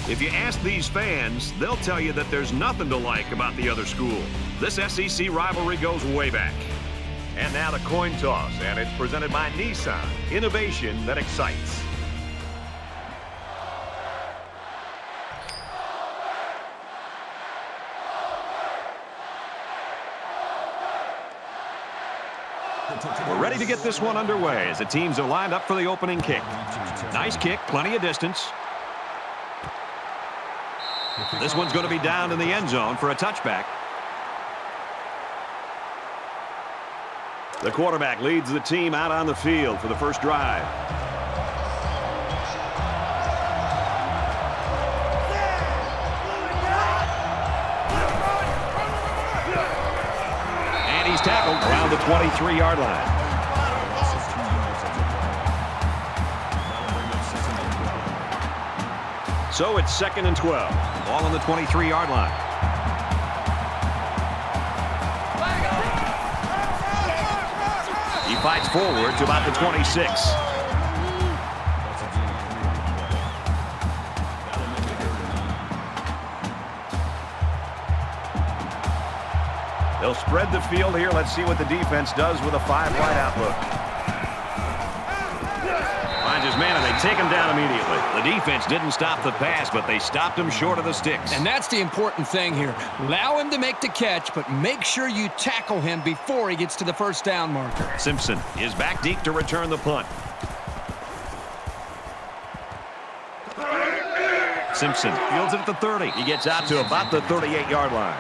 If you ask these fans, they'll tell you that there's nothing to like about the other school. This SEC rivalry goes way back. And now the coin toss, and it's presented by Nissan. Innovation that excites. We're ready to get this one underway as the teams are lined up for the opening kick. Nice kick, plenty of distance. This one's going to be down in the end zone for a touchback. The quarterback leads the team out on the field for the first drive. And he's tackled around the 23-yard line. So it's 2nd and 12. Ball on the 23-yard line. He fights forward to about the 26. They'll spread the field here. Let's see what the defense does with a 5-wide outlook. Finds his man, and they take him down immediately. The defense didn't stop the pass, but they stopped him short of the sticks. And that's the important thing here. Allow him to make the catch, but make sure you tackle him before he gets to the first down marker. Simpson is back deep to return the punt. Simpson fields it at the 30. He gets out to about the 38-yard line.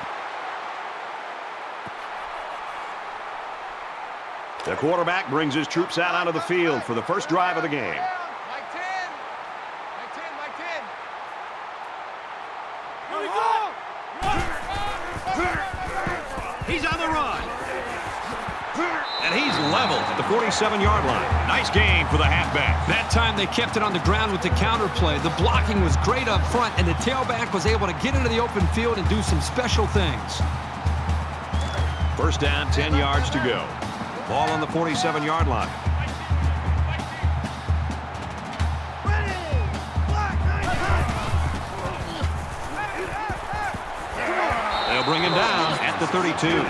The quarterback brings his troops out onto the field for the first drive of the game. Mike 10. Mike 10. Here we go. He's on the run. And he's leveled at the 47-yard line. Nice game for the halfback. That time they kept it on the ground with the counter play. The blocking was great up front, and the tailback was able to get into the open field and do some special things. First down, 10 yards to go. Ball on the 47-yard line. They'll bring him down at the 32.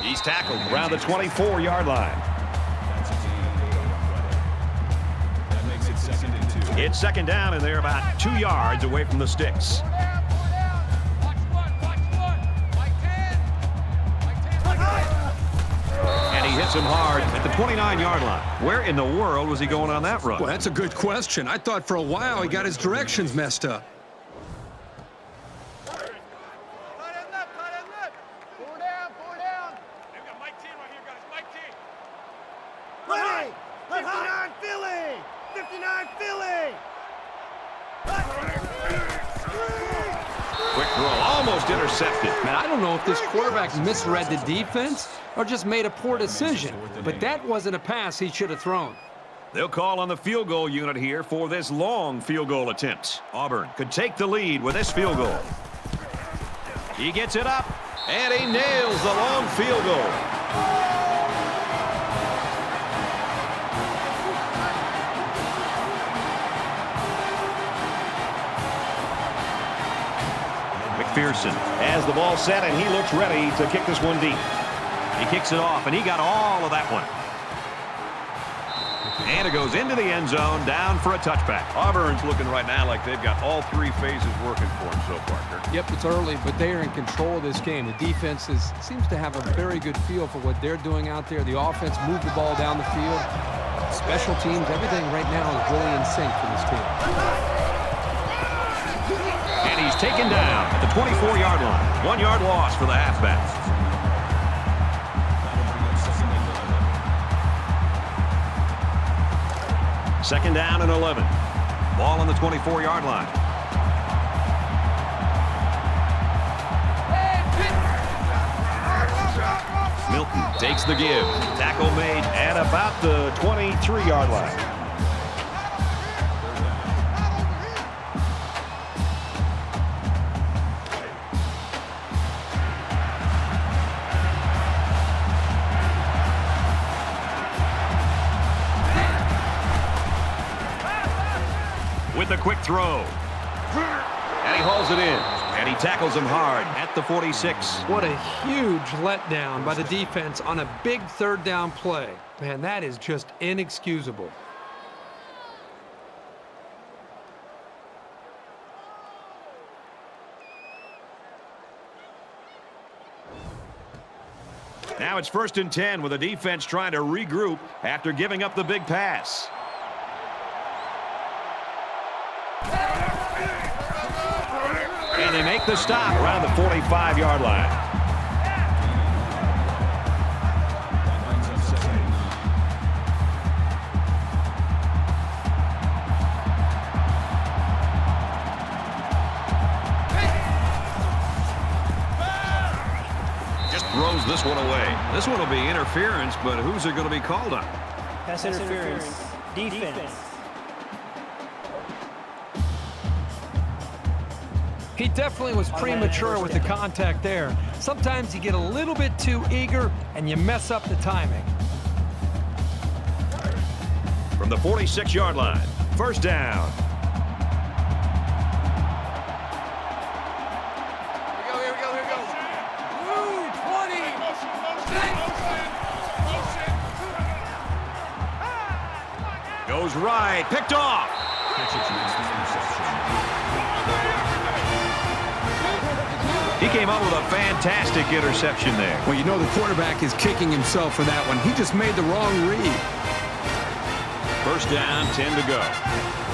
He's tackled around the 24-yard line. It's 2nd down, and they're about 2 yards away from the sticks. And he hits him hard at the 29-yard line. Where in the world was he going on that run? Well, that's a good question. I thought for a while he got his directions messed up. Quick throw, almost intercepted. Man, I don't know if this quarterback misread the defense or just made a poor decision, but that wasn't a pass he should have thrown. They'll call on the field goal unit here for this long field goal attempt. Auburn could take the lead with this field goal. He gets it up, and he nails the long field goal. McPherson has the ball set, and he looks ready to kick this one deep. He kicks it off, and he got all of that one. And it goes into the end zone, down for a touchback. Auburn's looking right now like they've got all 3 phases working for them so far, Kirk. Yep, it's early, but they are in control of this game. The defense seems to have a very good feel for what they're doing out there. The offense moved the ball down the field. Special teams, everything right now is really in sync for this team. And he's taken down at the 24-yard line. 1-yard loss for the halfback. Second down and 11. Ball on the 24-yard line. Hilton takes the give. Tackle made at about the 23-yard line. With a quick throw. And he hauls it in. And he tackles him hard at the 46. What a huge letdown by the defense on a big third down play. Man, that is just inexcusable. Now it's 1st and 10 with the defense trying to regroup after giving up the big pass. And they make the stop around the 45-yard line. Just throws this one away. This one will be interference, but who's it going to be called on? Pass interference. Defense. He definitely was premature with the contact there. Sometimes you get a little bit too eager and you mess up the timing. From the 46-yard line, 1st down. Here we go. Woo, 20. Goes right, picked off. He came up with a fantastic interception there. Well, you know the quarterback is kicking himself for that one. He just made the wrong read. 1st down, 10 to go.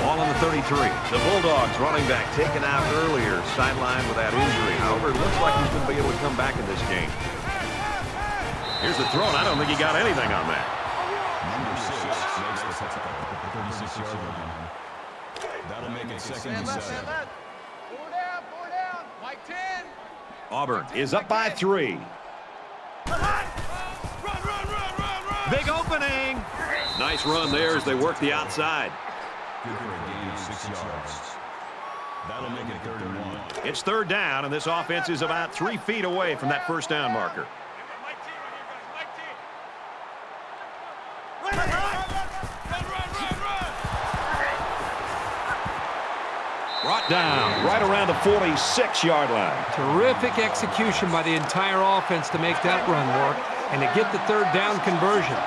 Ball on the 33. The Bulldogs running back taken out earlier, sidelined with that injury. However, it looks like he's going to be able to come back in this game. Here's the throw, and I don't think he got anything on that. Number 6 makes the tackle at the 36-yard line. That'll make it 2nd and 7. Four down. Mike 10. Auburn is up by 3. Run. Big opening. Nice run there as they work the outside. Good for a gain of 6 yards. That'll make it 3rd and 1. It's 3rd down, and this offense is about 3 feet away from that 1st down marker. Brought down right around the 46-yard line. Terrific execution by the entire offense to make that run work and to get the 3rd down conversion.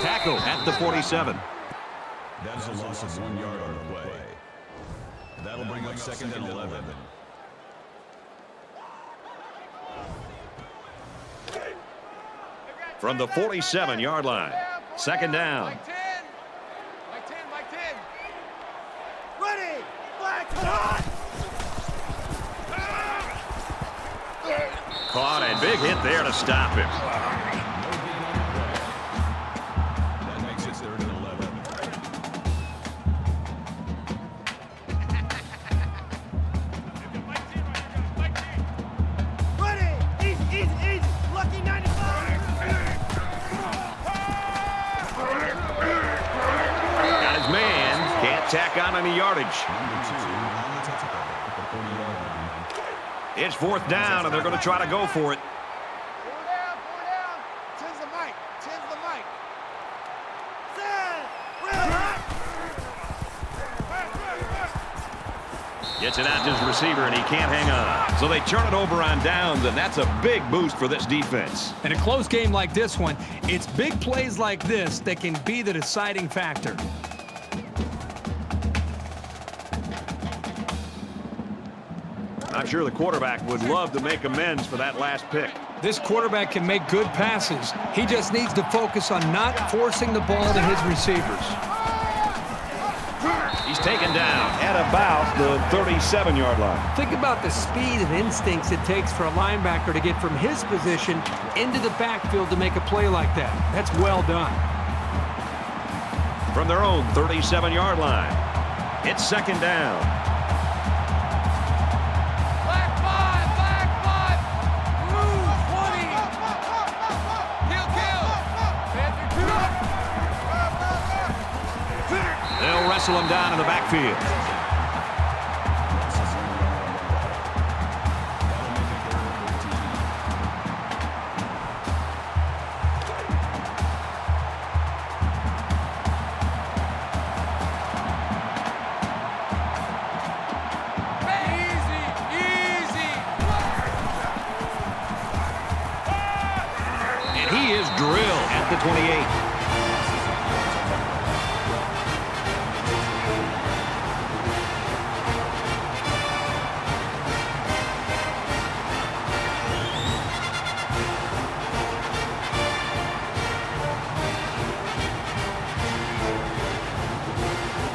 Tackle at the 47. That is a loss of 1 yard on the play. That'll bring up 2nd and 11. From the 47-yard line. 2nd down. Mike 10. Ready. Flag hot. Caught and big hit there to stop him. That makes it 3rd and 11. Ready. Easy. Lucky 95. Got his man. Can't tack on any yardage. Number 2 on the tackle at the 40-yard line. It's 4th down, and they're going to try to go for it. Four down. 10's the mic. Gets it out to his receiver, and he can't hang on. So they turn it over on downs, and that's a big boost for this defense. In a close game like this one, it's big plays like this that can be the deciding factor. I'm sure the quarterback would love to make amends for that last pick. This quarterback can make good passes. He just needs to focus on not forcing the ball to his receivers. He's taken down at about the 37-yard line. Think about the speed and instincts it takes for a linebacker to get from his position into the backfield to make a play like that. That's well done. from their own 37-yard line. It's second down. Black five. Blue 20. Kill. They'll wrestle him down in the backfield. He is drilled at the 28.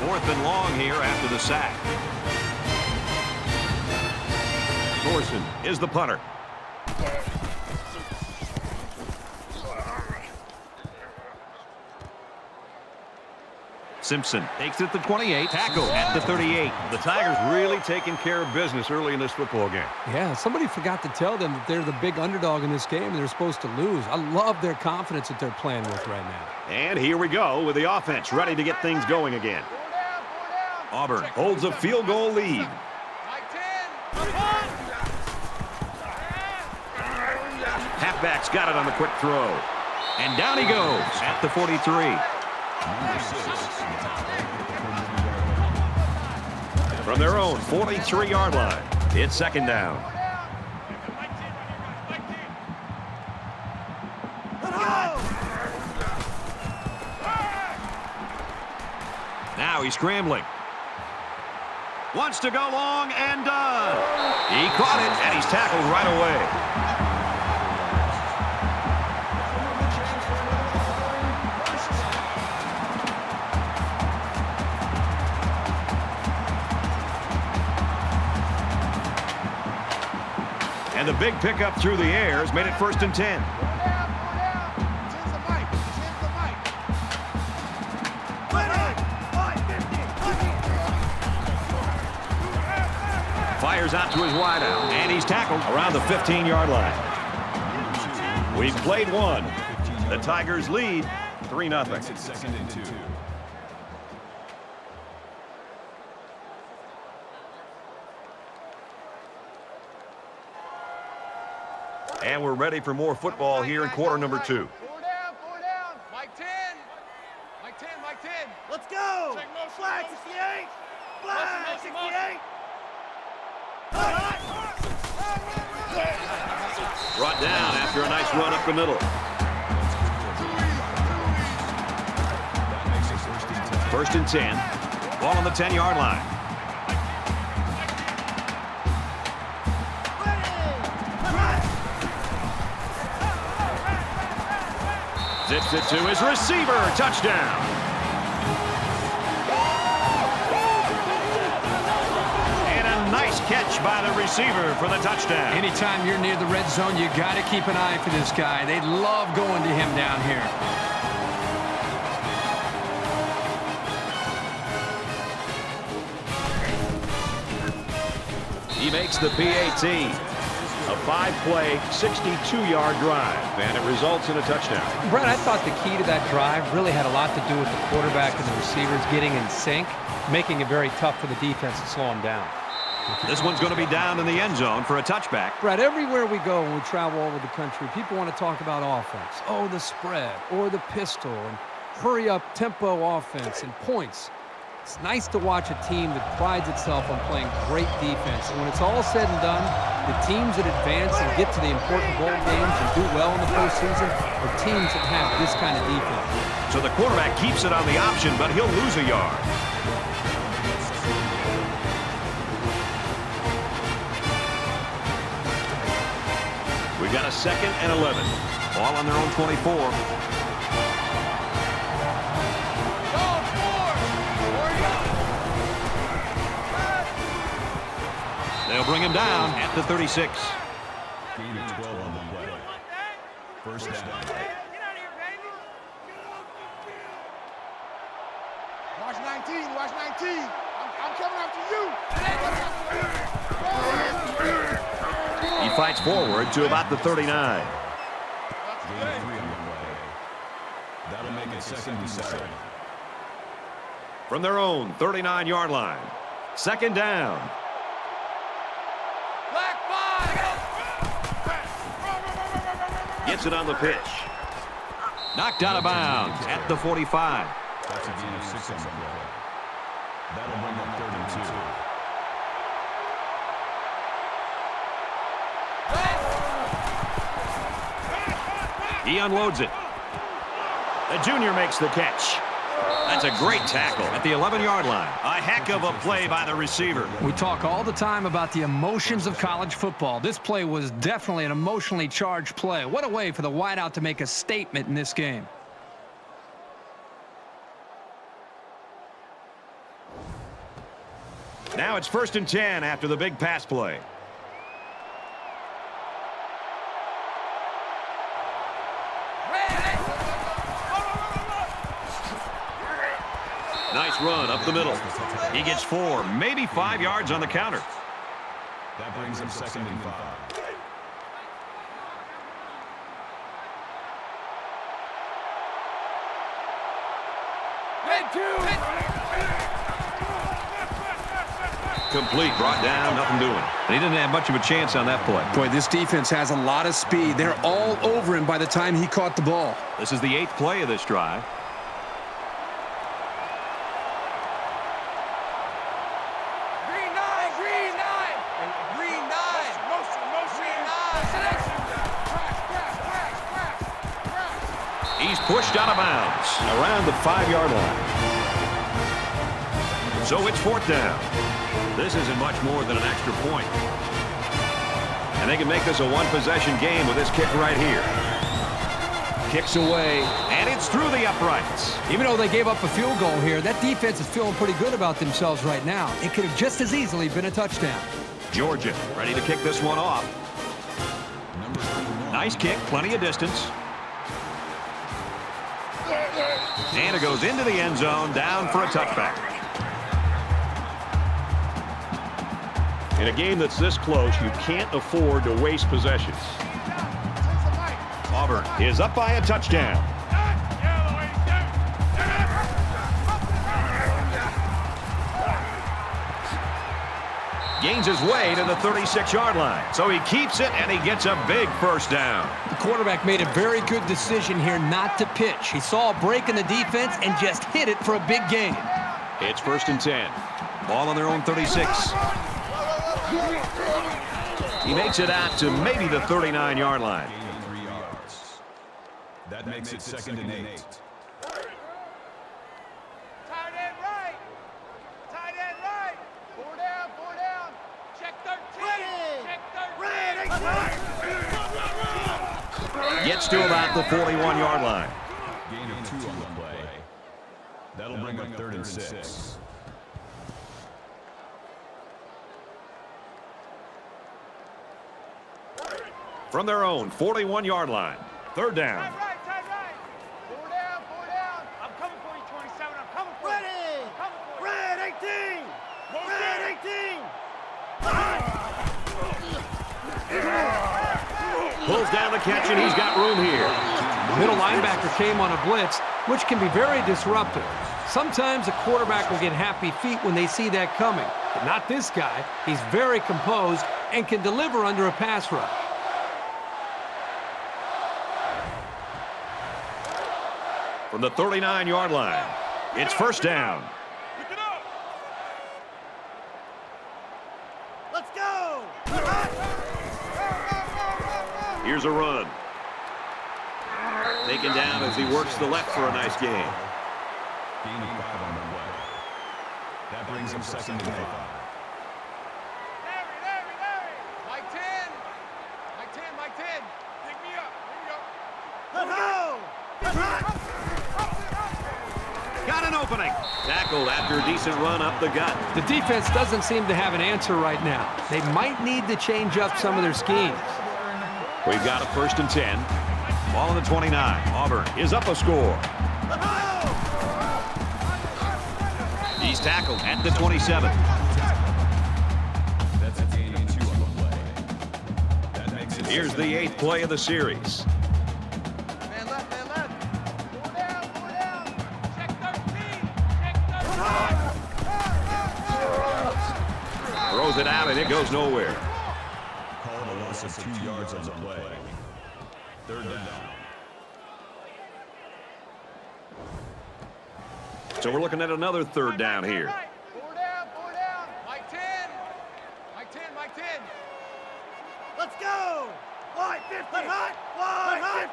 Fourth and long here after the sack. Thorson is the punter. Simpson takes it to 28. Tackle at the 38. The Tigers really taking care of business early in this football game. Yeah, somebody forgot to tell them that they're the big underdog in this game and they're supposed to lose. I love their confidence that they're playing with right now. And here we go with the offense ready to get things going again. Auburn holds a field goal lead. Halfback's got it on the quick throw. And down he goes at the 43. From their own 43-yard line, it's second down. Now he's scrambling. Wants to go long and done. He caught it, and he's tackled right away. And the big pickup through the air has made it 1st and 10. Fires out to his wideout, and he's tackled around the 15-yard line. We've played one. The Tigers lead 3-0. Second and 2. And we're ready for more football here in quarter number 2. 4 down. Mike 10. Mike 10. Let's go. Flag 68. Flag 68. Brought down after a nice run up the middle. First and 10. Ball on the 10-yard line. Zips it to his receiver. Touchdown. And a nice catch by the receiver for the touchdown. Anytime you're near the red zone, you got to keep an eye for this guy. They love going to him down here. He makes the PAT. A 5-play, 62-yard drive, and it results in a touchdown. Brett, I thought the key to that drive really had a lot to do with the quarterback and the receivers getting in sync, making it very tough for the defense to slow him down. This one's going to be down in the end zone for a touchback. Brett, everywhere we go when we travel all over the country, people want to talk about offense. Oh, the spread, or the pistol, and hurry-up tempo offense and points. It's nice to watch a team that prides itself on playing great defense. And when it's all said and done, the teams that advance and get to the important bowl games and do well in the postseason are teams that have this kind of defense. So the quarterback keeps it on the option, but he'll lose a yard. We've got a 2nd and 11. Ball on their own 24. They'll bring him down at the 36. Gain of 12 on the play. First down. DT. I'm coming after you. He fights forward to about the 39. That'll make it 2nd and 7. From their own 39-yard line. 2nd down. Black 5. Gets it on the pitch. Knocked out of bounds at the 45. That's a gain of 6 on the play. That'll bring up 3rd and 2. He unloads it. The junior makes the catch. That's a great tackle at the 11-yard line. A heck of a play by the receiver. We talk all the time about the emotions of college football. This play was definitely an emotionally charged play. What a way for the wideout to make a statement in this game. Now it's 1st and 10 after the big pass play. Nice run up the middle. He gets 4, maybe 5 yards on the counter. That brings him 2nd and 5. Complete, brought down, nothing doing. And he didn't have much of a chance on that play. Boy, this defense has a lot of speed. They're all over him by the time he caught the ball. This is the 8th play of this drive. Green 9. Green 9. Green 9. Motion. Green 9. He's pushed out of bounds around the 5-yard line. So it's 4th down. This isn't much more than an extra point. And they can make this a one-possession game with this kick right here. Kicks away, and it's through the uprights. Even though they gave up a field goal here, that defense is feeling pretty good about themselves right now. It could have just as easily been a touchdown. Georgia ready to kick this one off. Nice kick, plenty of distance. And it goes into the end zone, down for a touchback. In a game that's this close, you can't afford to waste possessions. Auburn is up by a touchdown. Gains his way to the 36-yard line. So he keeps it, and he gets a big 1st down. The quarterback made a very good decision here not to pitch. He saw a break in the defense and just hit it for a big gain. It's 1st and 10. Ball on their own 36. He makes it out to maybe the 39-yard line. Gain of 3 yards. That makes it 2nd and 8. Tight end right. Tight end right. 4 down. Check 13. Check 13. Gets to about the 41-yard line. Gain of 2 on the play. That'll bring up 3rd and 6. From their own 41-yard line. 3rd down. Tight right. 4 down. I'm coming for you, 27. I'm coming for you. I'm coming for you. Red 18. Red 18. Pulls down the catch, and he's got room here. The middle linebacker came on a blitz, which can be very disruptive. Sometimes a quarterback will get happy feet when they see that coming, but not this guy. He's very composed and can deliver under a pass rush. From the 39-yard line, it's 1st down. Pick it up. Let's go. Here's a run. Taken down as he works the left for a nice gain. Gain of 5 on the way. That brings him 2nd and 5. Larry. Mike 10. Pick me up. Let's go. Got an opening. Tackled after a decent run up the gut. The defense doesn't seem to have an answer right now. They might need to change up some of their schemes. We've got a 1st and 10. Ball on the 29. Auburn is up a score. He's tackled at the 27. That's a gain of 2 on the play. That makes it Here's the 8th play of the series. Man left, man left. Four down, four down. Check 13. Check 13. Throws it out, and it goes nowhere. called a loss of 2 yards on the play. 3rd down. So we're looking at another 3rd down here. Four down, four down. Mike 10. Mike 10, Mike 10. Let's go. Wide 50. Hot. Wide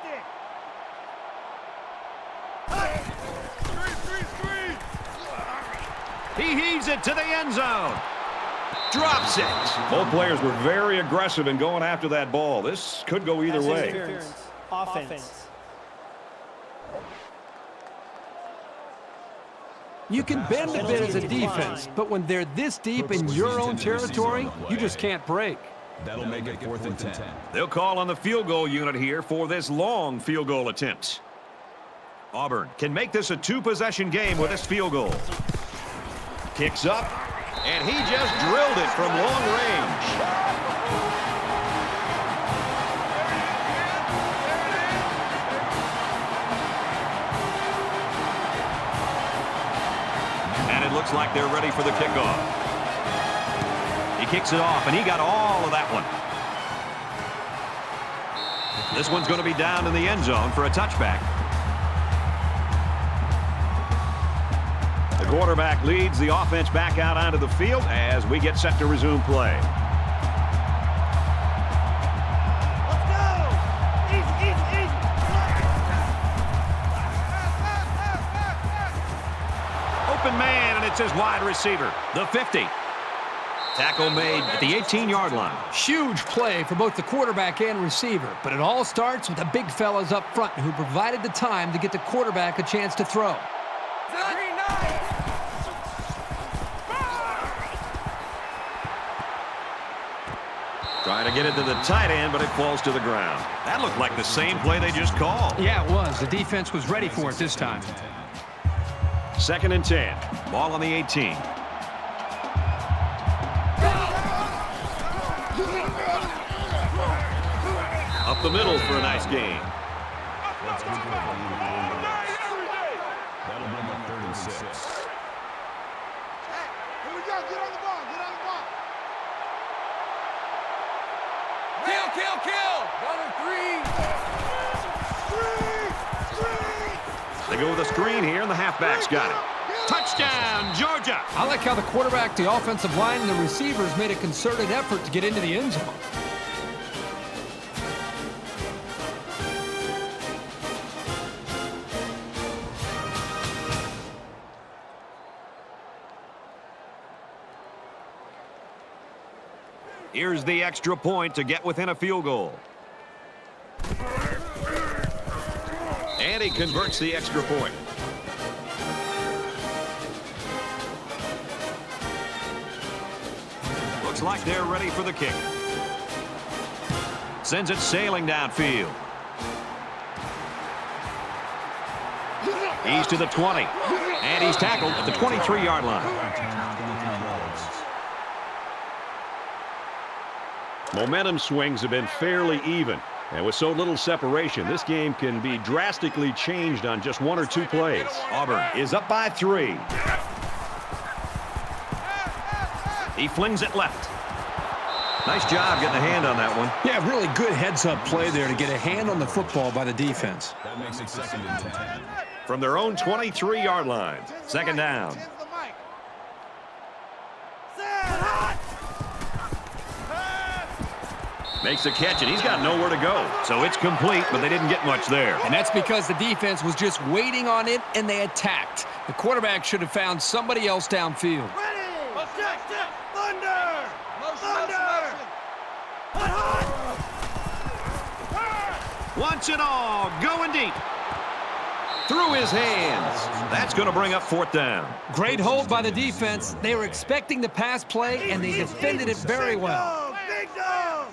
50. He heaves it to the end zone. Drops it. Both players were very aggressive in going after that ball. This could go either Pass way. interference. Offense. You can bend a bit as a defense, but when they're this deep in your own territory, you just can't break. That'll make it 4th and 10. They'll call on the field goal unit here for this long field goal attempt. Auburn can make this a 2-possession game with this field goal. Kicks up, and he just drilled it from long range. And it looks like they're ready for the kickoff. He kicks it off, and he got all of that one. This one's going to be down in the end zone for a touchback. The quarterback leads the offense back out onto the field as we get set to resume play. Let's go. Easy, easy, easy. Open man, and it's his wide receiver, the 50. Tackle made at the 18-yard line. Huge play for both the quarterback and receiver, but it all starts with the big fellas up front who provided the time to get the quarterback a chance to throw. Trying to get it to the tight end, but it falls to the ground. That looked like the same play they just called. Yeah, it was. The defense was ready for it this time. 2nd and 10. Ball on the 18. Up the middle for a nice gain. That's good for a gain of 4 yards. That'll bring up 3rd and 6. Hey, here we go. Get on the ball. Get on the ball. Kill, kill, kill. 1 and 3. They go with a screen here, and the halfback's got it. Touchdown, Georgia! I like how the quarterback, the offensive line, and the receivers made a concerted effort to get into the end zone. Here's the extra point to get within a field goal. And he converts the extra point. Looks like they're ready for the kick. Sends it sailing downfield. He's to the 20. And he's tackled at the 23-yard line. Momentum swings have been fairly even. And with so little separation, this game can be drastically changed on just 1 or 2 plays. Auburn is up by 3. He flings it left. Nice job getting a hand on that one. Yeah, really good heads-up play there to get a hand on the football by the defense. That makes it 2nd and 10. From their own 23-yard line. 2nd down. Makes a catch, and he's got nowhere to go. So it's complete, but they didn't get much there. And that's because the defense was just waiting on it, and they attacked. The quarterback should have found somebody else downfield. Ready. Thunder. Thunder. Wants it all. Going deep. Through his hands. That's going to bring up 4th down. Great hold by the defense. They were expecting the pass play, and they defended it very well. Big dog.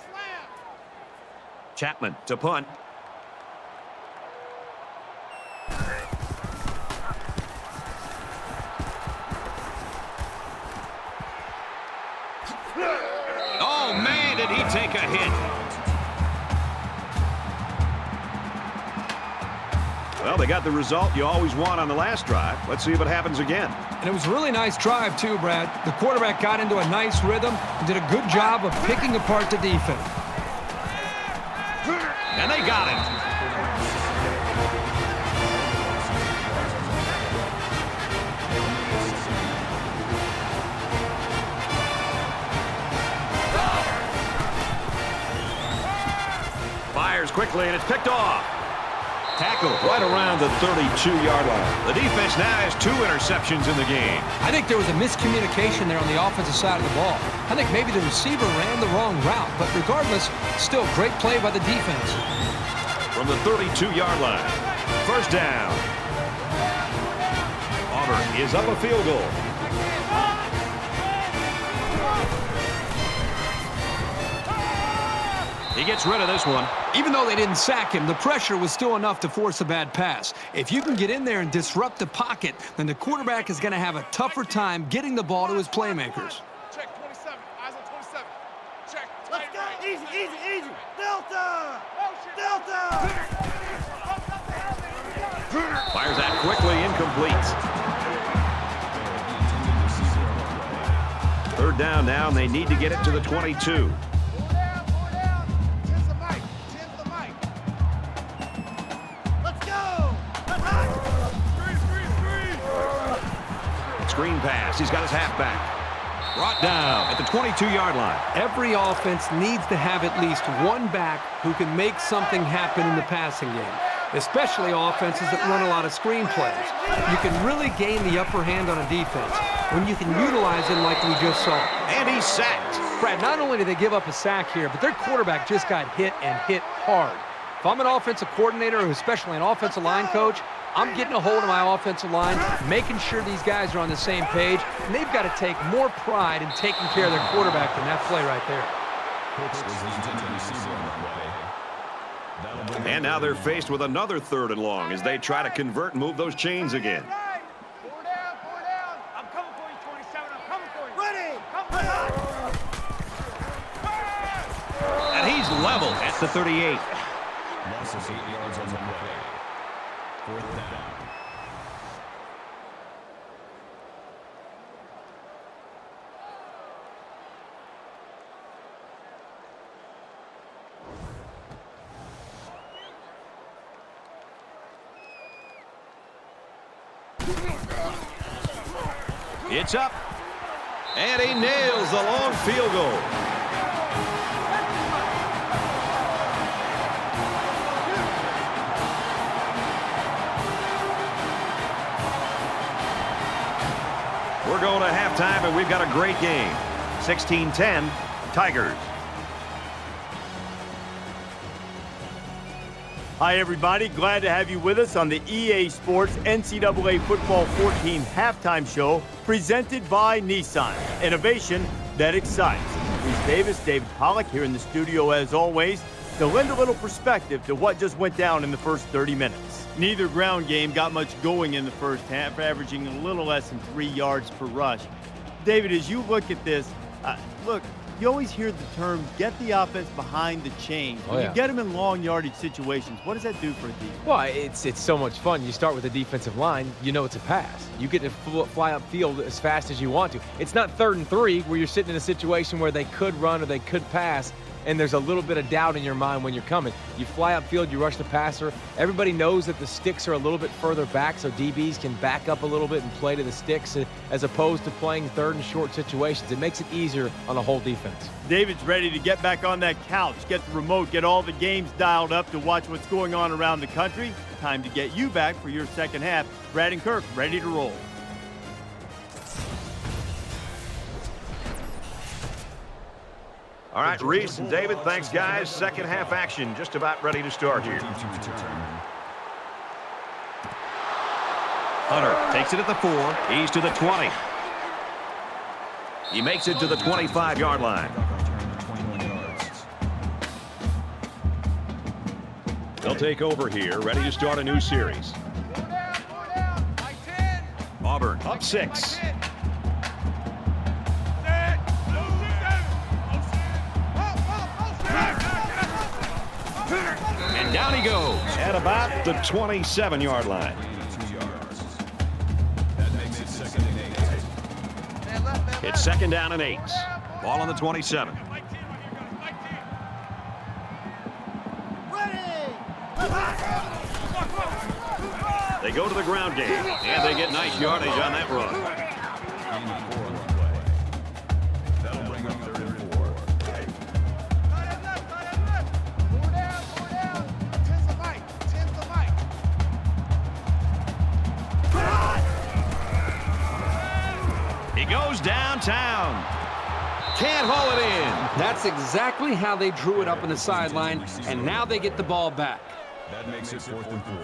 Chapman to punt. Oh, man, did he take a hit. Well, they got the result you always want on the last drive. Let's see if it happens again. And it was a really nice drive, too, Brad. The quarterback got into a nice rhythm and did a good job of picking apart the defense. And they got it. Fires quickly, and it's picked off. Tackle right around the 32-yard line. The defense now has 2 interceptions in the game. I think there was a miscommunication there on the offensive side of the ball. I think maybe the receiver ran the wrong route, but regardless, still great play by the defense. From the 32-yard line, first down. Auburn is up a field goal. He gets rid of this one. Even though they didn't sack him, the pressure was still enough to force a bad pass. If you can get in there and disrupt the pocket, then the quarterback is going to have a tougher time getting the ball to his playmakers. Check 27. Eyes on 27. Check. Let's go. Easy, easy, easy. Delta. Delta. Fires that quickly, incomplete. Third down now, and they need to get it to the 22. Screen pass. He's got his halfback. Brought down at the 22-yard line. Every offense needs to have at least one back who can make something happen in the passing game, especially offenses that run a lot of screen plays. You can really gain the upper hand on a defense when you can utilize it like we just saw. And he's sacked. Brad, not only did they give up a sack here, but their quarterback just got hit and hit hard. If I'm an offensive coordinator, or especially an offensive line coach, I'm getting a hold of my offensive line, making sure these guys are on the same page, and they've got to take more pride in taking care of their quarterback than that play right there. And now they're faced with another 3rd and long as they try to convert and move those chains again. 4 down, 4 down. I'm coming for you, 27. I'm coming for you. Ready. Come on. And he's leveled at the 38. Loss of 8 yards on the play. 4th down. It's up. And he nails the long field goal. We're going to halftime, and we've got a great game. 16-10, Tigers. Hi, everybody. Glad to have you with us on the EA Sports NCAA Football 14 halftime show presented by Nissan. Innovation that excites. Reese Davis, David Pollack here in the studio as always to lend a little perspective to what just went down in the first 30 minutes. Neither ground game got much going in the first half, averaging a little less than 3 yards per rush. David, as you look at this, look, you always hear the term, get the offense behind the chains. When you get them in long yardage situations, what does that do for a team? Well, it's so much fun. You start with the defensive line, you know it's a pass. You get to fly upfield as fast as you want to. It's not 3rd and 3 where you're sitting in a situation where they could run or they could pass, and there's a little bit of doubt in your mind when you're coming. You fly upfield, you rush the passer. Everybody knows that the sticks are a little bit further back, so DBs can back up a little bit and play to the sticks as opposed to playing 3rd and short situations. It makes it easier on the whole defense. David's ready to get back on that couch, get the remote, get all the games dialed up to watch what's going on around the country. Time to get you back for your second half. Brad and Kirk ready to roll. All right, Reese and David, thanks, guys. Second half action just about ready to start here. Hunter takes it at the 4. He's to the 20. He makes it to the 25-yard line. They'll take over here, ready to start a new series. 4 down. Like 10. Auburn up 6. Down he goes at about the 27-yard line. That makes it 2nd and 8. It's 2nd down and 8. Ball on the 27. They go to the ground game, and they get nice yardage on that run. That'll bring up 3rd and 4. He goes downtown. Can't haul it in. That's exactly how they drew it up on the sideline, and now they get the ball back. That makes it 4th and 4.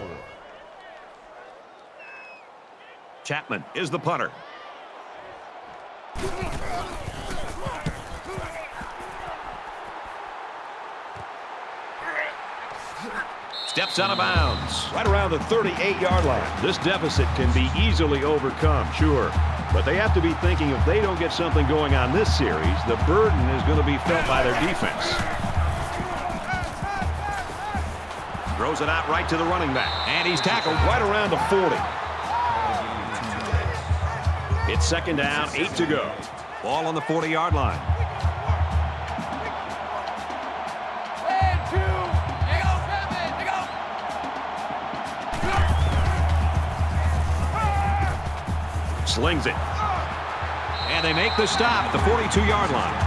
Chapman is the punter. Steps out of bounds. Right around the 38-yard line. This deficit can be easily overcome, sure. But they have to be thinking if they don't get something going on this series, the burden is going to be felt by their defense. Throws it out right to the running back. And he's tackled right around the 40. It's 2nd down, 8 to go. Ball on the 40-yard line. Slings it. And they make the stop at the 42-yard line.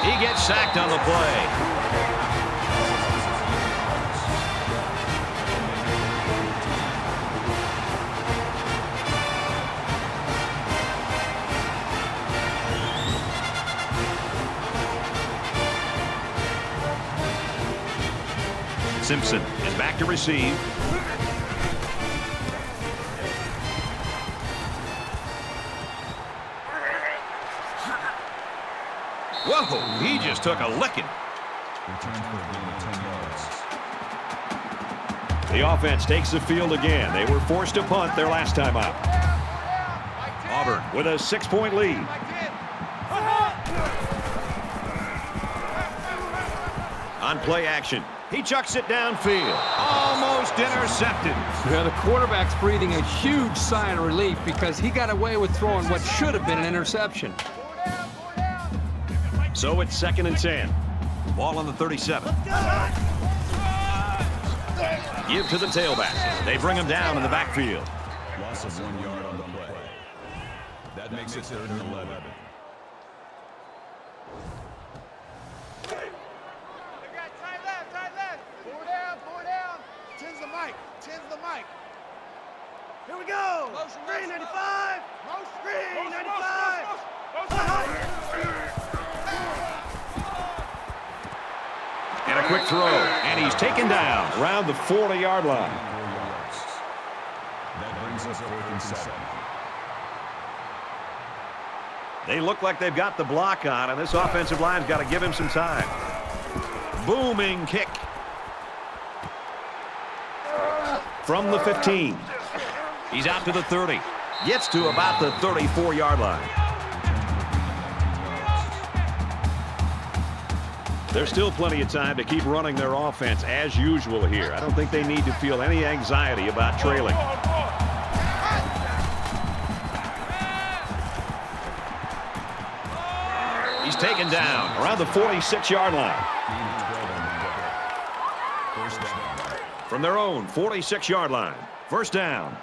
He gets sacked on the play. Simpson is back to receive. Whoa, he just took a licking. Return for a gain of 10 yards. The offense takes the field again. They were forced to punt their last time out. Auburn with a 6-point lead. On play action, he chucks it downfield. Almost intercepted. Yeah, the quarterback's breathing a huge sigh of relief because he got away with throwing what should have been an interception. So it's 2nd and 10. Ball on the 37. Give to the tailback. They bring him down in the backfield. Loss of 1 yard on the play. That makes it 3rd and 11. Here we go. Green 95. Green 95. And a quick throw. And he's taken down around the 40-yard line. 4 yards. That brings us 4th and 7. They look like they've got the block on, and this offensive line's got to give him some time. Booming kick. From the 15. He's out to the 30. Gets to about the 34-yard line. There's still plenty of time to keep running their offense as usual here. I don't think they need to feel any anxiety about trailing. He's taken down around the 46-yard line. From their own 46-yard line. First down.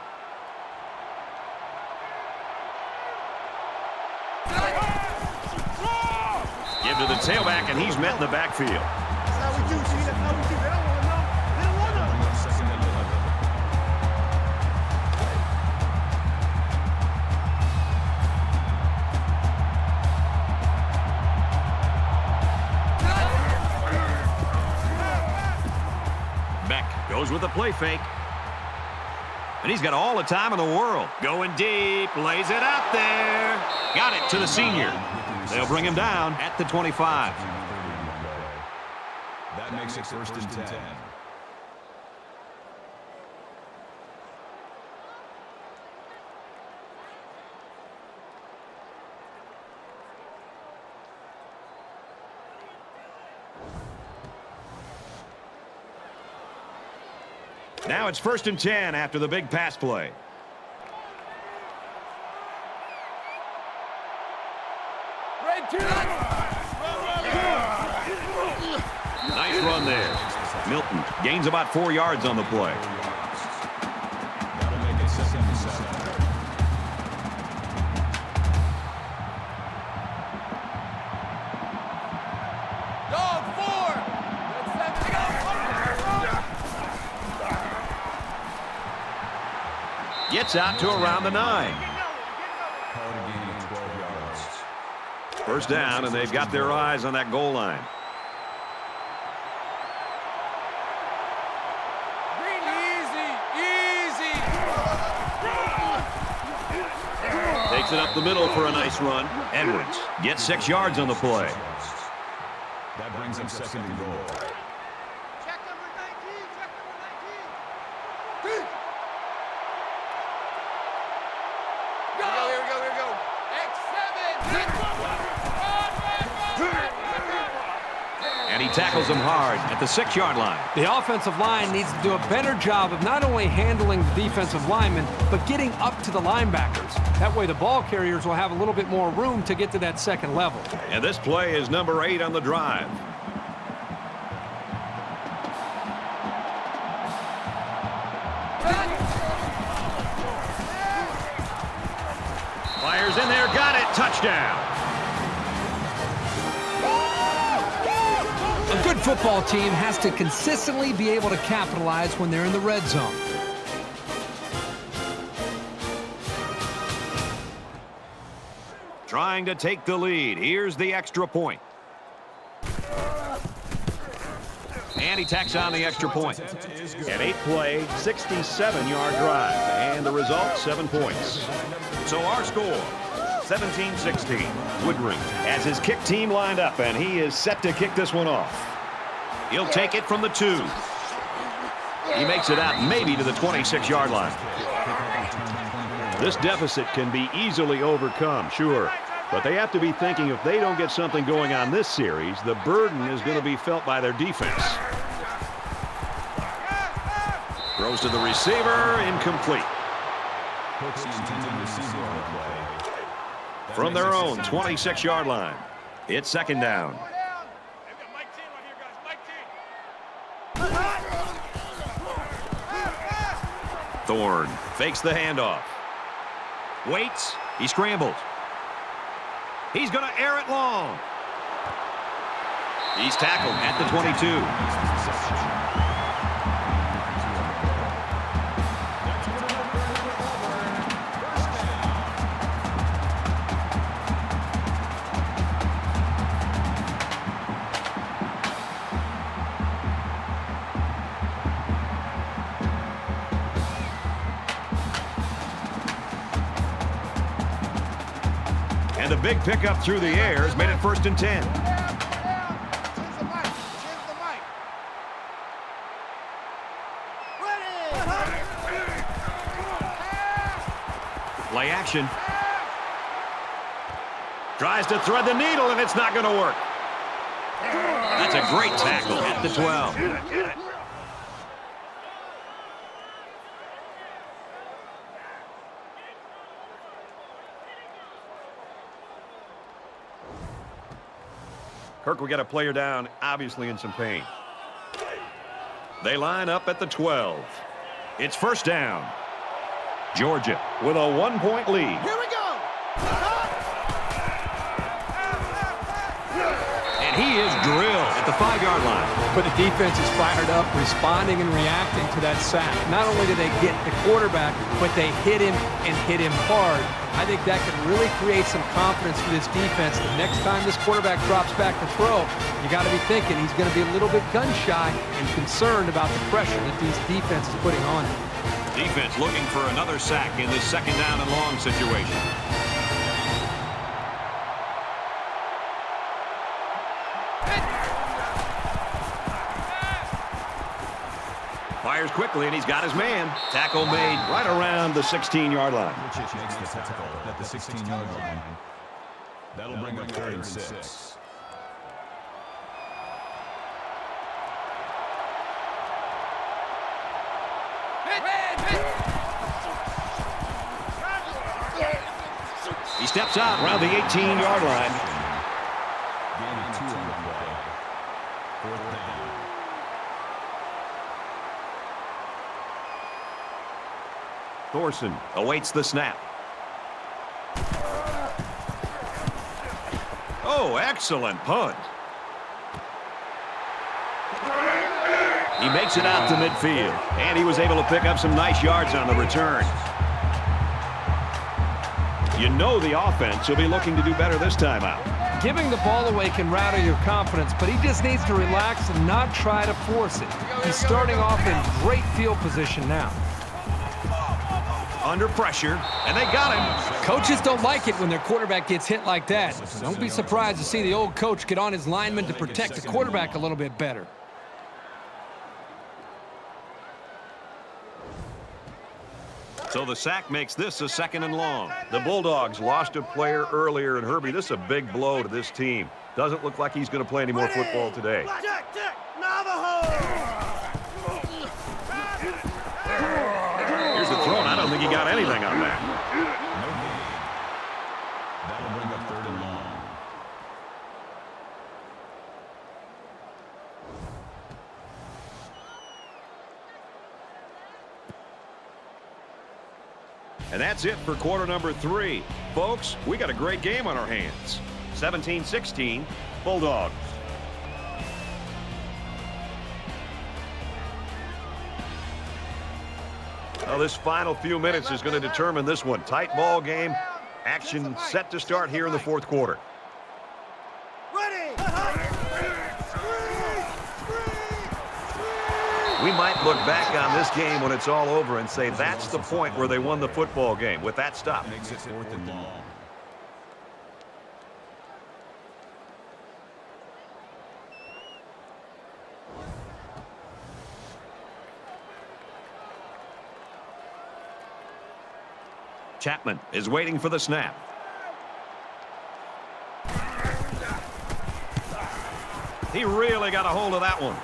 Give to the tailback, and he's met in the backfield. That's how we do, G. That's how we do. They don't want to know. They don't want to know. Beck goes with a play fake. And he's got all the time in the world. Going deep, lays it out there. Got it to the senior. They'll bring him down at the 25. That makes it 1st and 10. Now it's 1st and 10 after the big pass play. Nice run there. Milton gains about 4 yards on the play. That'll make it 2nd and 7. Dog 4. That's 7 to go. Gets out to around the 9. Call it a gain of 12 yards. 1st down, and they've got their eyes on that goal line. Takes it up the middle for a nice run. Edwards gets 6 yards on the play. That brings him 2nd and goal. Check number 19. Check number 19. Go. Here we go. Here we go. X7. And he tackles him hard at the 6-yard line. The offensive line needs to do a better job of not only handling the defensive linemen, but getting up to the linebackers. That way the ball carriers will have a little bit more room to get to that 2nd level. And this play is number 8 on the drive. Fires in there, got it, touchdown. A good football team has to consistently be able to capitalize when they're in the red zone. Trying to take the lead. Here's the extra point. And he tacks on the extra point. An 8-play, 67-yard drive. And the result, 7 points. So our score, 17-16. Woodring has his kick team lined up, and he is set to kick this one off. He'll take it from the 2. He makes it out maybe to the 26-yard line. This deficit can be easily overcome, sure. But they have to be thinking if they don't get something going on this series, the burden is going to be felt by their defense. Throws to the receiver, incomplete. From their own 26-yard line, it's 2nd down. Thorne fakes the handoff. Waits. He scrambles. He's going to air it long. He's tackled at the 22. And a big pickup through the air has made it 1st and 10. Play action. Tries to thread the needle, and it's not going to work. That's a great tackle at the 12. Kirk, we got a player down, obviously in some pain. They line up at the 12. It's 1st down. Georgia with a 1-point lead. Here we go. And he is drilled at the 5-yard line. But the defense is fired up, responding and reacting to that sack. Not only do they get the quarterback, but they hit him and hit him hard. I think that could really create some confidence for this defense. The next time this quarterback drops back to throw, you got to be thinking he's going to be a little bit gun-shy and concerned about the pressure that these defense is putting on him. Defense looking for another sack in this 2nd down and long situation. Fires quickly, and he's got his man. Tackle made right around the 16-yard line. Makes the tackle at the 16-yard line. That'll bring up 3rd and 6. steps out around the 18-yard line. Gain of 2 on the play. 4th down. Thorson awaits the snap. Oh, excellent punt. He makes it out to midfield, and he was able to pick up some nice yards on the return. You know the offense will be looking to do better this time out. Giving the ball away can rattle your confidence, but he just needs to relax and not try to force it. He's starting off in great field position now. Under pressure, and they got him. Coaches don't like it when their quarterback gets hit like that. Don't be surprised to see the old coach get on his lineman to protect the quarterback a little bit better. So the sack makes this a 2nd and long. The Bulldogs lost a player earlier, and Herbie, this is a big blow to this team. Doesn't look like he's going to play any more football today. Here's the throw, and I don't think he got anything on that. No gain. That'll bring up 3rd and long. And that's it for quarter number 3. Folks, we got a great game on our hands. 17-16, Bulldogs. Well, this final few minutes is going to determine this one. Tight ball game. Action set to start here in the 4th quarter. We might look back on this game when it's all over and say that's the point where they won the football game with that stop. Makes it 4th and long. Chapman is waiting for the snap. He really got a hold of that one.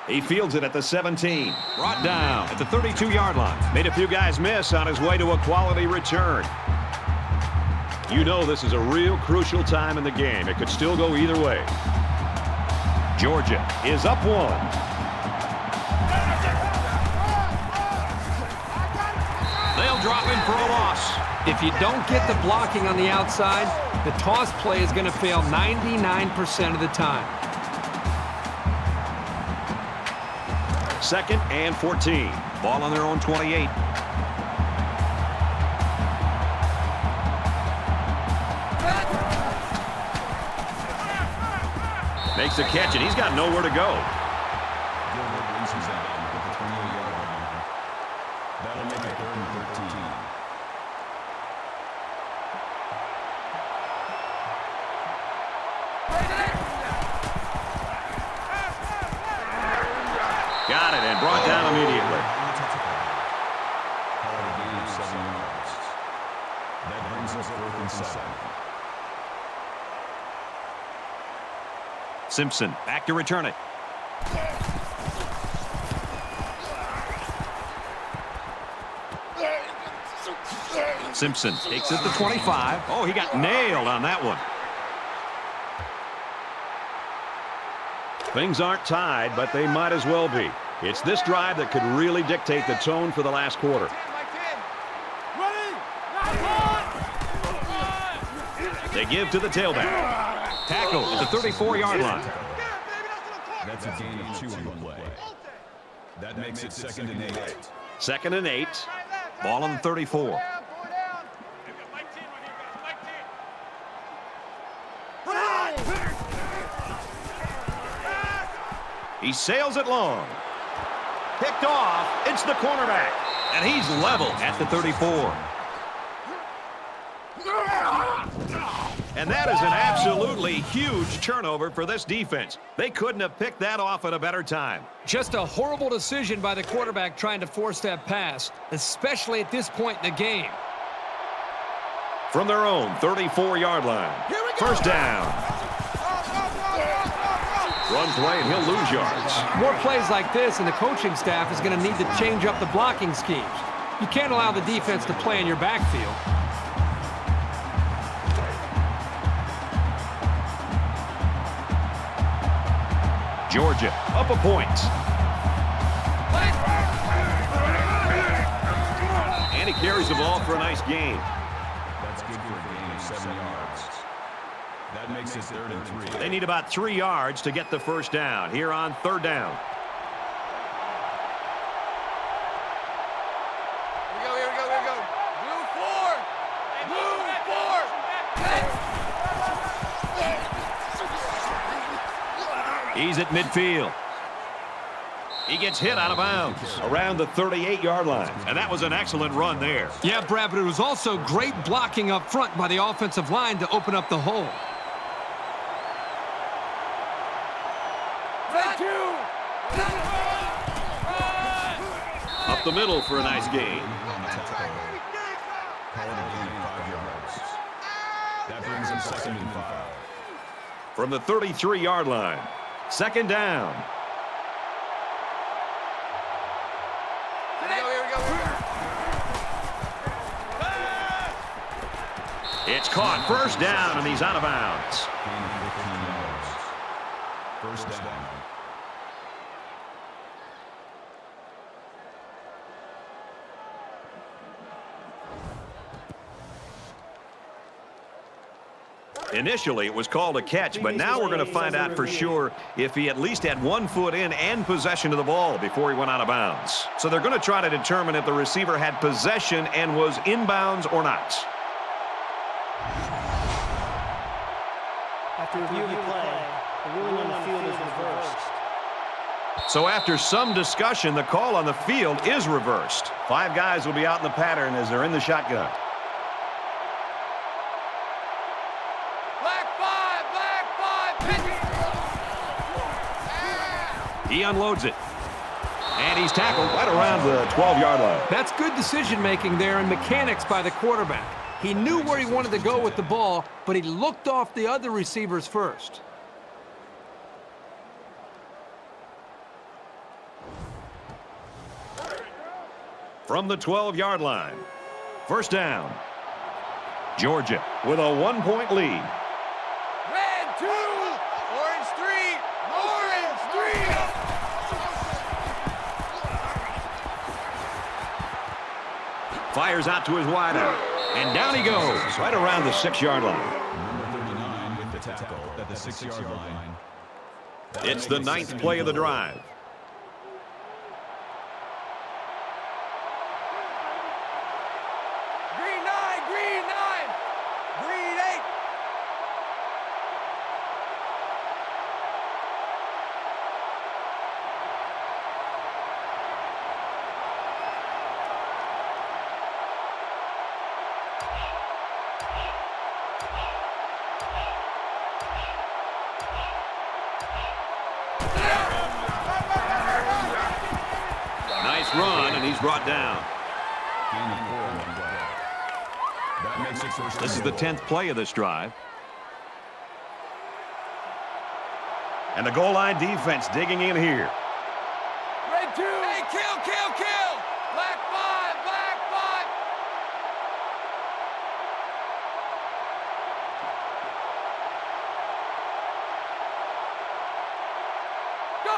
He fields it at the 17. Brought down at the 32-yard line. Made a few guys miss on his way to a quality return. You know this is a real crucial time in the game. It could still go either way. Georgia is up 1. They'll drop him for a loss. If you don't get the blocking on the outside, the toss play is going to fail 99% of the time. 2nd and 14. Ball on their own 28. Makes the catch, and he's got nowhere to go. That'll make it 3rd and 13. Got it, and brought down immediately. Call it a gain of 7 yards. That brings us 4th and 7. Simpson back to return it. Simpson takes it to 25. Oh, he got nailed on that one. Things aren't tied, but they might as well be. It's this drive that could really dictate the tone for the last quarter. They give to the tailback. Tackle at the 34-yard line. That's a gain of 2 on the play. That makes it 2nd and 8. 2nd and 8. Ball on the 34. He sails it long. Picked off. It's the cornerback. And he's level at the 34. And that is an absolutely huge turnover for this defense. They couldn't have picked that off at a better time. Just a horrible decision by the quarterback trying to force that pass, especially at this point in the game. From their own 34-yard line. First down. Run play, and he'll lose yards. More plays like this, and the coaching staff is going to need to change up the blocking schemes. You can't allow the defense to play in your backfield. Georgia up a point. And he carries the ball for a nice gain. That's good for a gain of 7 yards. That makes it 3rd and 3. They need about 3 yards to get the first down here on 3rd down. Here we go. Blue 4. Blue 4. He's at midfield. He gets hit out of bounds around the 38-yard line. And that was an excellent run there. Yeah, Brad, but it was also great blocking up front by the offensive line to open up the hole. Up the middle for a nice gain. Call it a gain of 5 yards. That brings him 2nd and 5. From the 33-yard line. 2nd down. It's caught. 1st down, and he's out of bounds. Gain of 15 yards. 1st down. Initially, it was called a catch, but now we're going to find out for sure if he at least had 1 foot in and possession of the ball before he went out of bounds. So they're going to try to determine if the receiver had possession and was inbounds or not. After reviewing the play, the ruling on the field is reversed. So after some discussion, the call on the field is reversed. 5 guys will be out in the pattern as they're in the shotgun. He unloads it. And he's tackled right around the 12-yard line. That's good decision-making there and mechanics by the quarterback. He knew where he wanted to go with the ball, but he looked off the other receivers first. From the 12-yard line. 1st down. Georgia with a 1-point lead. Red 2. Orange 3. Orange 3. Fires out to his wideout. And down he goes, right around the 6-yard line. Number 39 with the tackle at the 6-yard line. It's the 9th play of the drive. Green 9. Green 9. Green 8. Nice run, and he's brought down. Gain of 4 on the play. That makes it 1st. This is the 10th play of this drive. And the goal line defense digging in here. Red 2. Hey, kill. Black 5. Black 5. Go.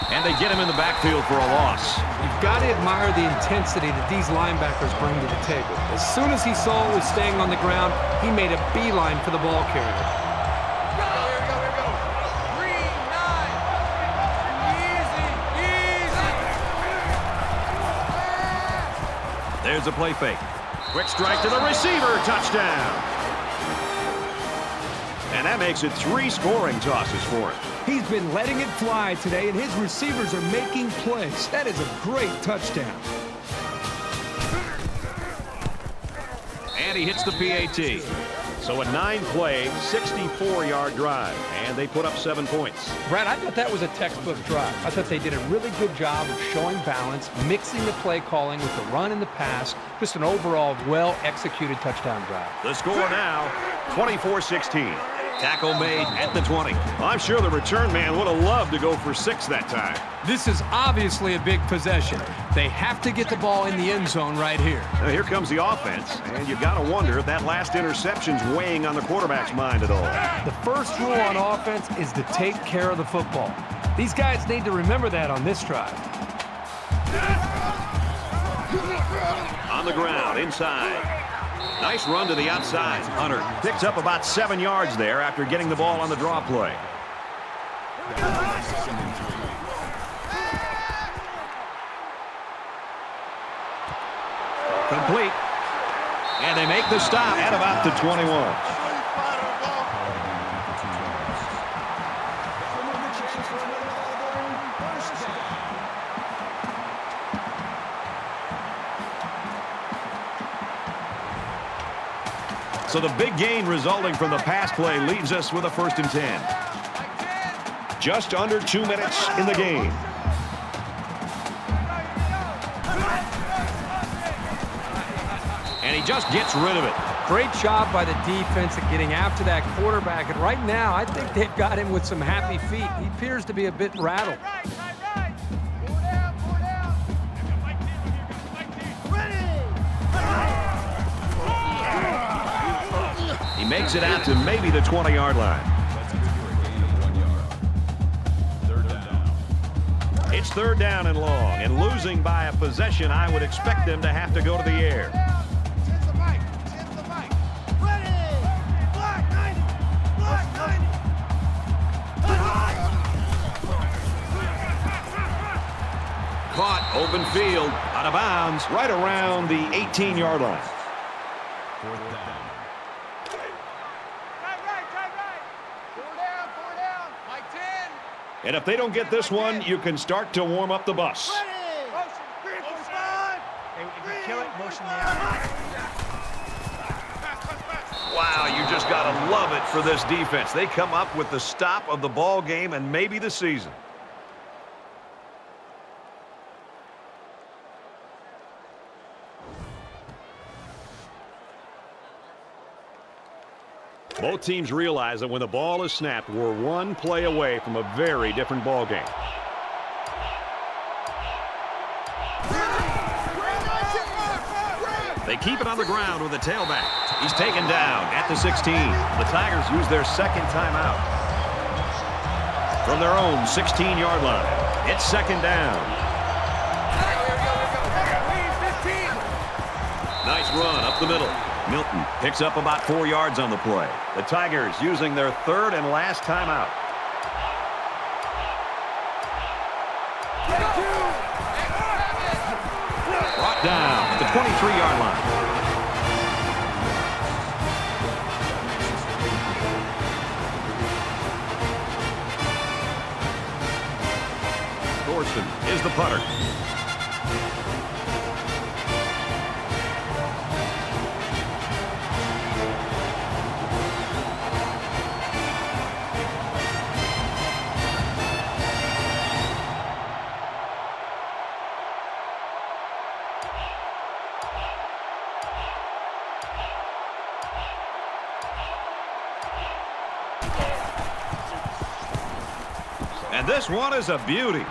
And they get him in the backfield for a loss. You've got to admire the intensity that these linebackers bring to the table. As soon as he saw it was staying on the ground, he made a beeline for the ball carrier. Here we go. Green 9. Easy. There's a play fake. Quick strike to the receiver. Touchdown. And that makes it 3 scoring tosses for him. He's been letting it fly today, and his receivers are making plays. That is a great touchdown. And he hits the PAT. So a 9-play, 64-yard drive, and they put up 7 points. Brad, I thought that was a textbook drive. I thought they did a really good job of showing balance, mixing the play calling with the run and the pass. Just an overall well-executed touchdown drive. The score now, 24-16. Tackle made at the 20. I'm sure the return man would have loved to go for 6 that time. This is obviously a big possession. They have to get the ball in the end zone right here. Now here comes the offense, and you've got to wonder if that last interception's weighing on the quarterback's mind at all. The first rule on offense is to take care of the football. These guys need to remember that on this drive. On the ground, inside. Nice run to the outside. Hunter picks up about 7 yards there after getting the ball on the draw play. Complete. And they make the stop at about the 21. So the big gain resulting from the pass play leaves us with a 1st and 10. Just under 2 minutes in the game. And he just gets rid of it. Great job by the defense at getting after that quarterback. And right now, I think they've got him with some happy feet. He appears to be a bit rattled. He makes it out to maybe the 20-yard line. It's 3rd down and long, and losing by a possession, I would expect them to have to go to the air. Caught, open field, out of bounds, right around the 18-yard line. 4th down. And if they don't get this one, you can start to warm up the bus. Wow, you just got to love it for this defense. They come up with the stop of the ball game and maybe the season. Both teams realize that when the ball is snapped, we're 1 play away from a very different ball game. They keep it on the ground with the tailback. He's taken down at the 16. The Tigers use their 2nd timeout. From their own 16-yard line, it's 2nd down. Nice run up the middle. Milton picks up about 4 yards on the play. The Tigers using their 3rd and last timeout. Brought down at the 23-yard line. Thorson is the punter. And this one is a beauty.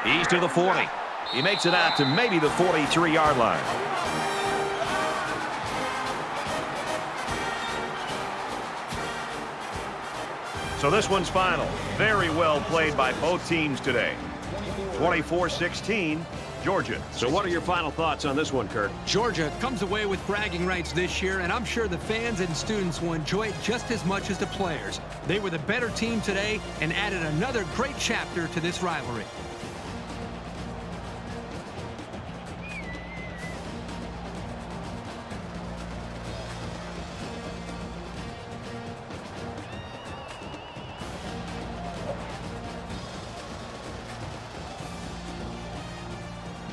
He's to the 40. He makes it out to maybe the 43-yard line. So this one's final. Very well played by both teams today. 24-16, Georgia. So what are your final thoughts on this one, Kurt? Georgia comes away with bragging rights this year, and I'm sure the fans and students will enjoy it just as much as the players. They were the better team today and added another great chapter to this rivalry.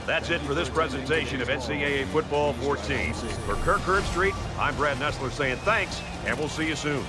That's it for this presentation of NCAA Football 14. For Kirk Herbstreit, I'm Brad Nessler saying thanks, and we'll see you soon.